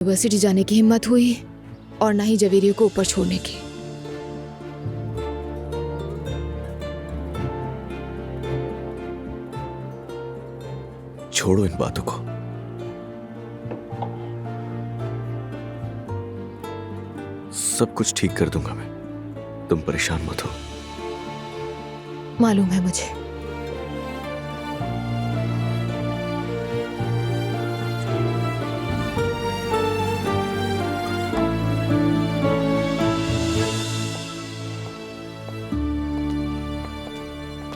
University जाने की हिम्मत हुई और ना ही जवेरी को ऊपर छोड़ने की। छोड़ो इन बातों को। सब कुछ ठीक कर दूंगा मैं, तुम परेशान मत हो। मालूम है मुझे।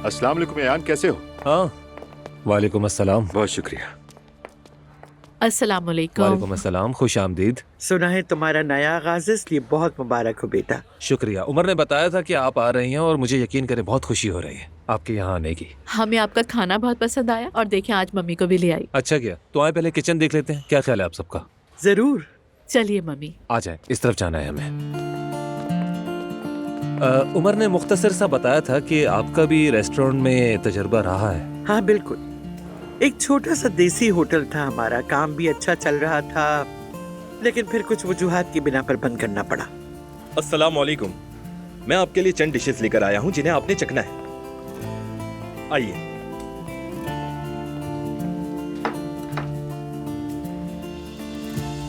अस्सलाम वालेकुम यान, कैसे हो? हाँ, वालेकुम अस्सलाम। बहुत शुक्रिया। अस्सलाम वालेकुम। वालेकुम अस्सलाम, खुश आमदीद। सुना है तुम्हारा नया आगाज है, इसलिए बहुत मुबारक हो बेटा। शुक्रिया। उमर ने बताया था कि आप आ रही हैं और मुझे यकीन करें बहुत खुशी हो रही है आपके यहाँ आने की। हमें आपका खाना बहुत पसंद आया और देखें आज मम्मी को भी ले आई। अच्छा किया। तो आए पहले किचन देख लेते हैं, क्या ख्याल है आप सबका? जरूर। चलिए मम्मी। आ जाए, इस तरफ जाना है हमें। उमर ने मुख्तसर सा बताया था कि आपका भी रेस्टोरेंट में तजर्बा रहा है। हाँ बिल्कुल, एक छोटा सा देसी होटल था हमारा, काम भी अच्छा चल रहा था, लेकिन फिर कुछ वजूहात की बिना पर बंद करना पड़ा। अस्सलाम वालेकुम। मैं आपके लिए चंद डिशेस लेकर आया हूं जिन्हें आपने चखना है। आइए।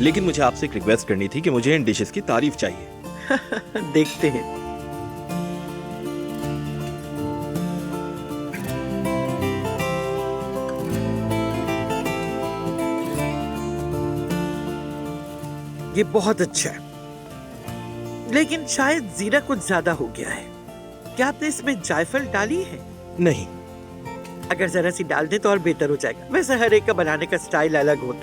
लेकिन मुझे आपसे एक रिक्वेस्ट करनी थी कि मुझे इन डिशेस की तारीफ चाहिए। देखते हैं। ये बहुत अच्छा है, लेकिन शायद जीरा कुछ ज्यादा हो गया है। क्या आपने इसमें जायफल डाली है? नहीं। अगर जरा सी डाल दें तो और बेहतर हो जाएगा। वैसे हर एक का बनाने का स्टाइल अलग होता